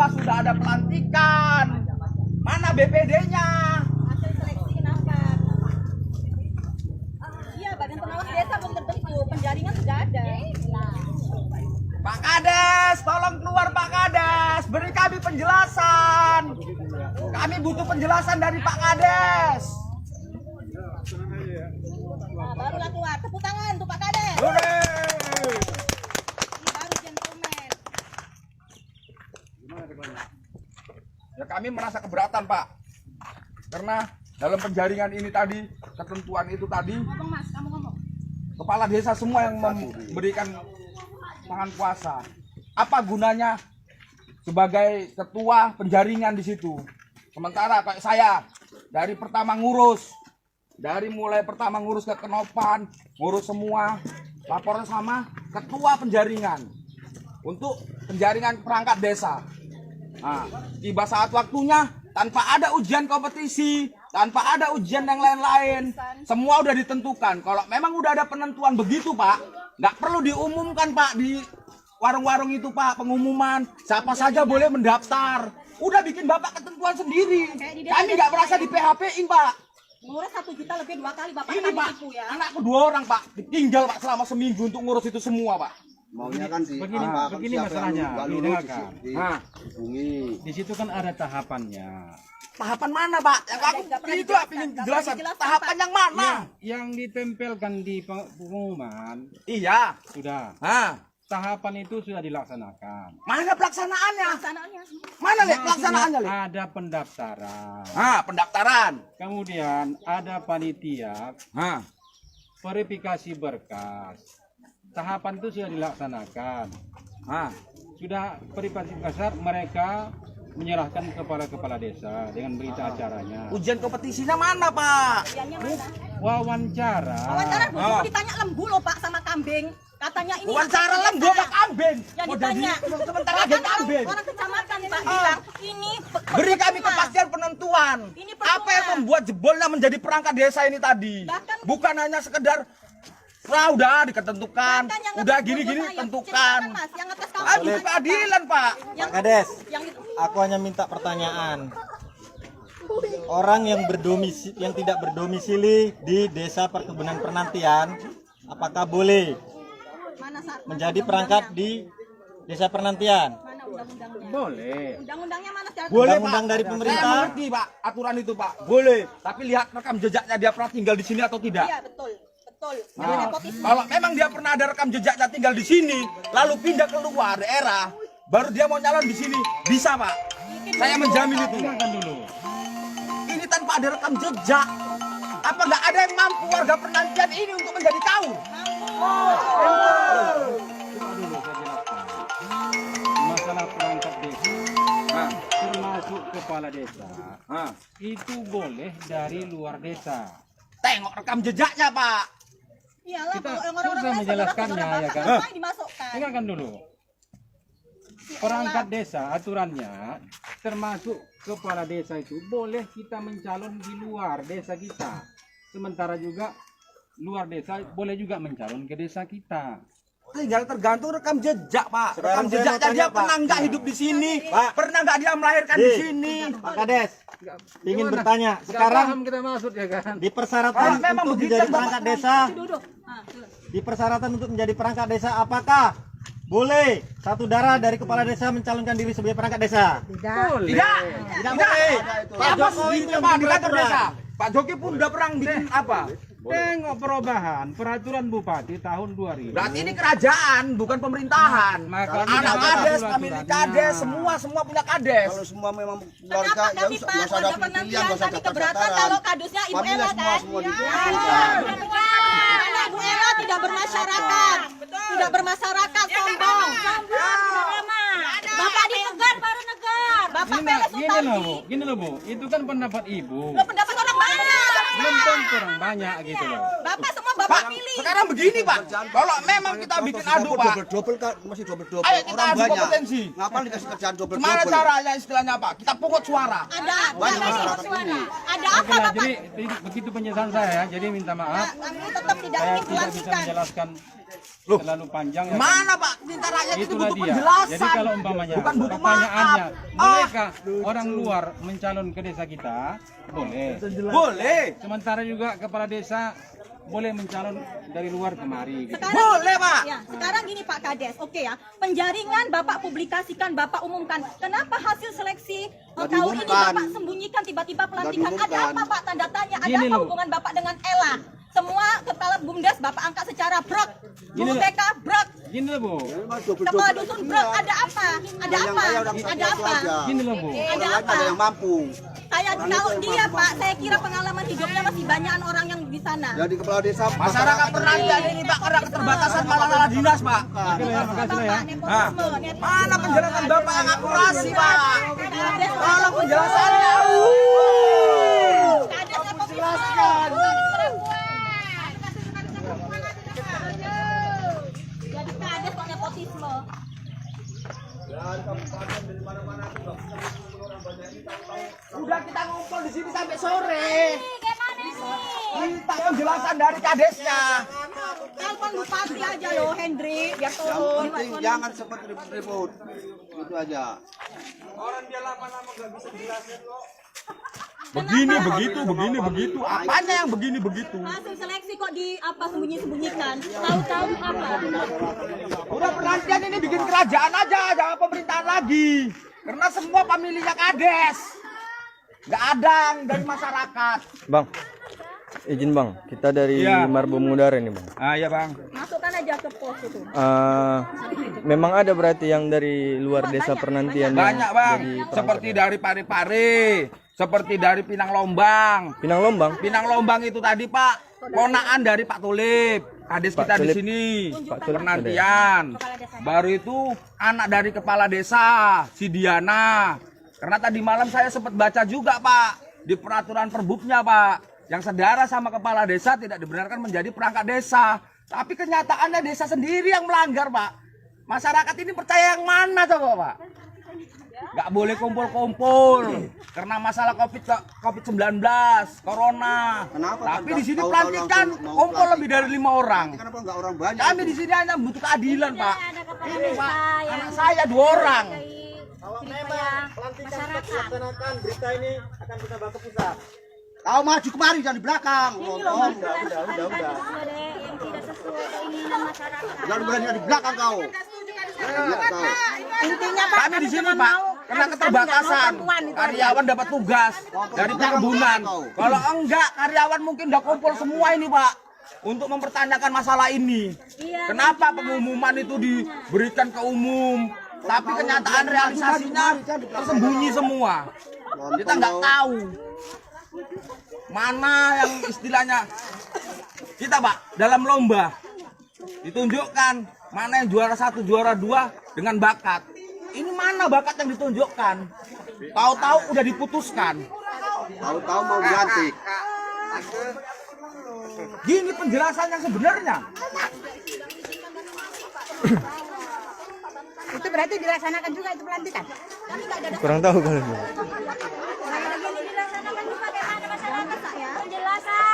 Kenapa sudah ada pelantikan? Mana BPD-nya? Hasil seleksi kenapa? Iya, badan pengawas desa belum terbentuk, penjaringan sudah ada. Pak Kades, tolong keluar Pak Kades, beri kami penjelasan. Kami butuh penjelasan dari Pak Kades. Nah, barulah keluar. Tepuk tangan untuk Pak Kades. Hore! Ini baru gentleman. Ya kami merasa keberatan Pak, karena dalam penjaringan ini tadi, ketentuan itu tadi, Ngomong Mas, kamu ngomong. kepala desa semua yang memberikan tangan kuasa. Apa gunanya sebagai ketua penjaringan di situ? Sementara kayak saya dari pertama ngurus, dari mulai pertama ngurus ke Kenopan, ngurus semua, laporan sama ketua penjaringan untuk penjaringan perangkat desa. Nah, tiba saat waktunya tanpa ada ujian kompetisi, tanpa ada ujian yang lain-lain, semua udah ditentukan. Kalau memang udah ada penentuan begitu Pak, nggak perlu diumumkan Pak di warung-warung itu Pak, pengumuman siapa saja boleh mendaftar. Udah bikin Bapak ketentuan sendiri. Kami nggak merasa di PHP-in Pak. Ngurus 1 juta lebih 2 kali Bapak Ini kami Pak, tipu ya. anakku 2 orang Pak, ditinggal Pak selama seminggu untuk ngurus itu semua Pak. Maunya kan Begini masalahnya, dengarkan. Nah, hubungi. Di situ kan ada tahapannya. tahapan mana Pak? Yang aku Nggak pernah itu dijelaskan, ingin nggak jelasan. pernah dijelaskan, Tahapan Pak. yang mana? Yang ditempelkan di pengumuman Iya. sudah. Nah, Tahapan itu sudah dilaksanakan. mana pelaksanaannya? Pelaksanaannya. Mana Lek pelaksanaannya Lek? Ada pendaftaran. Nah, pendaftaran. Kemudian ada panitia Nah, verifikasi berkas. Tahapan itu sudah dilaksanakan. nah. Sudah verifikasi berkas, mereka menyerahkan kepada kepala desa dengan berita acaranya. Ujian kompetisinya mana Pak? Ujiannya mana? Wawancara. Wawancara Bu, Oh. ditanya lembu loh Pak sama kambing. Katanya ini Wawancara lembu sama kambing. Yang Mau ditanya. jadi sebentar lagi kambing. Orang kecamatan Pak bilang ini Beri kami kepastian penentuan. Ini percuma. Apa yang membuat jebolnya menjadi perangkat desa ini tadi? Bahkan- Bukan hanya sekedar udah diketentukan, Bahkan yang udah ngetes gini-gini dulu, Pak, yang tentukan. ceritakan, Mas, yang ngetes kamu. Ah, butuh keadilan Pak. Yang Pak Kades, yang itu aku hanya minta pertanyaan. Orang yang tidak berdomisili di desa perkebunan Pernantian, apakah boleh mana menjadi perangkat di desa Pernantian? mana undang-undangnya? Boleh. Undang-undangnya mana secara Undang-undang dari Saya pemerintah? mengerti Pak aturan itu Pak. Boleh. Tapi lihat rekam jejaknya dia pernah tinggal di sini atau tidak. Iya, betul. Betul. Jadi Nah, nepotisme. kalau memang dia pernah ada rekam jejaknya tinggal di sini, lalu pindah ke luar daerah, baru dia mau nyalon di sini, bisa Pak. Saya menjamin itu. Dengarkan dulu. Ini tanpa ada rekam jejak. Apa nggak ada yang mampu warga Pernantian ini untuk menjadi kaum? Coba dulu saya jelaskan. Masalah perangkat desa, Nah, termasuk kepala desa, nah. itu boleh dari luar desa. Tengok rekam jejaknya Pak. Iyalah, Kita kalau orang-orang susah lain menjelaskannya, saudara ya bapak, kan? ngapain dimasukkan? Dengarkan dulu. Perangkat desa aturannya termasuk kepala desa itu boleh kita mencalon di luar desa kita. Sementara juga luar desa boleh juga mencalon ke desa kita. Tinggal tergantung rekam jejak Pak. Sekarang Rekam saya jejaknya mau tanya, dia Pak. pernah nggak hidup di sini? Pak. Pernah nggak dia melahirkan di Di. sini? Pak Kades, ingin Gimana? bertanya. Nggak Sekarang paham kita maksud ya kan? di persyaratan Kalau memang untuk begitu, menjadi Bapak. perangkat desa, Duduk. Ah, tuh. di persyaratan untuk menjadi perangkat desa, apakah boleh satu darah dari kepala desa mencalonkan diri sebagai perangkat desa? Boleh. Tidak. Tidak boleh. Pak Jokowi itu yang Pak bikin di kantor peraturan. desa. Pak Jokowi pun udah pernah bikin apa? Tengok perubahan peraturan bupati tahun 2000. Berarti ini kerajaan, bukan pemerintahan. Makanya Anak ada kades, aturan-aturannya. family kades, semua punya kades. Kalau semua memang Kenapa keluarga ya kami usah Pak, usah ada warga pilihan, penantian usah kami ada keberatan pendaftaran. kalau kadusnya Ibu Apabila Ella kan? semua Iya. dikumpulkan. Karena Ibu Ella tidak bermasyarakat. Tidak bermasyarakat, sombong. Bapak ditegar baru negar. Bapak Peles Sutardi. Gini loh Bu, itu kan pendapat ibu. Lo pendapat orang mana? Belum tentu orang banyak gitu loh. Bapak semua Bapak Pak, pilih? sekarang begini Pak, kalau memang kita bikin adu Pak, Double kan masih double. ayo kita Orang adu banyak. kompetensi. Ngapain dikasih kerjaan double? Gimana caranya istilahnya Pak? Kita pungut suara. Ada apa? Banyak Ada masyarakat suara. ini. Ada Oke apa lah, Bapak? jadi begitu penjelasan saya. Jadi minta maaf, Kami tetap tidak saya ingin tidak bisa melanjutkan. menjelaskan terlalu panjang. Ya, Mana Pak? Minta rakyat itu itulah butuh dia. penjelasan. Jadi kalau umpamanya bukan butuh pertanyaannya, maaf. bolehkah orang luar mencalon ke desa kita? Boleh. Boleh. Sementara juga kepala desa boleh mencalon dari luar kemari. Gitu. Sekarang Boleh, gini, Pak. Ya, sekarang gini Pak Kades, oke ya. Penjaringan Bapak publikasikan, Bapak umumkan. Kenapa hasil seleksi tahun ini diumumkan. Bapak sembunyikan tiba-tiba pelantikan? Ada diumumkan. apa Pak tanda tanya? Ada Gini apa loh. hubungan Bapak dengan Ella? Semua kepala BUMDes Bapak angkat secara brok. Gini Guru loh. TK brok. Gini loh Bu, Kepala dusun brok. Ada apa? Ada apa? Ada apa? gini loh Bu. Ada Orang apa? ada yang mampu. Saya tahu dia Pak, saya kira pengalaman hidupnya masih banyak orang yang di sana. Jadi kepala desa Masyarakat peranian ini Pak karena keterbatasan malah dinas Pak. Oke lah, ya, makasih lah ya. Nah, mana penjelasan Bapak yang akurasi Pak? Kalau penjelasannya, Jelaskan. Jadi kades kok nepotisme. udah kita ngumpul di sini sampai sore. Minta penjelasan dari kadesnya. Telepon bupati aja loh, Hendri, biar yang turun. penting jangan sempat ribut-ribut. Itu aja. Begini begitu. Apanya yang begini begitu? Hasil seleksi kok di apa sembunyi-sembunyikan? Tahu-tahu apa? Udah perhatian ini bikin kerajaan aja, jangan pemerintahan lagi. Karena semua pemilihnya kades. Nggak ada yang dari masyarakat. Bang, izin bang, kita dari Iya. Marbo Mudara ini bang. Ah ya bang. Masukkan aja ke pos itu. Memang ada berarti yang dari luar desa perhentian. Banyak yang bang. jadi Seperti dari Pare-Pare, seperti dari Pinang Lombang. Pinang Lombang. Pinang Lombang itu tadi Pak, ponaan dari Pak Tulip. Kades Pak kita di Tulip. sini. Pak Tulip Penantian. Baru itu anak dari kepala desa, si Diana. Karena tadi malam saya sempat baca juga Pak di peraturan perbubnya Pak, yang sedara sama kepala desa tidak dibenarkan menjadi perangkat desa. Tapi kenyataannya desa sendiri yang melanggar Pak. Masyarakat ini percaya yang mana coba Pak? Nggak boleh kumpul-kumpul karena masalah COVID-19, corona. Kenapa? Tapi Kan di sini tahu-tahu pelantikan langsung mau kumpul pelantik. lebih dari 5 orang. Kenapa nggak orang banyak? Kami di sini hanya butuh keadilan Pak. Iya, Ini Pak, anak saya 2 orang. Kalau memang pelantikan tetap dilaksanakan, berita ini akan kita bawa ke pusat. Kau maju kemari jangan di belakang. Udah. yang tidak sesuai keinginan masyarakat. Jangan berani di belakang kau. Intinya Pak, Kami di sini Pak, karena keterbatasan karyawan dapat tugas dari perkebunan. Kalau enggak, karyawan mungkin udah kumpul semua ini Pak untuk mempertanyakan masalah ini. Kenapa pengumuman itu diberikan ke umum, tapi kenyataan realisasinya tersembunyi semua. Kita nggak tahu mana yang istilahnya kita Pak dalam lomba ditunjukkan mana yang juara 1, juara 2 dengan bakat. Ini mana bakat yang ditunjukkan? Tahu-tahu udah diputuskan. Tahu-tahu mau dilantik. Gini penjelasan yang sebenarnya. Itu berarti dilaksanakan juga itu pelantikan? Kurang tahu kalau itu. dilaksanakan juga bagaimana masyarakat Pak ya? Penjelasan.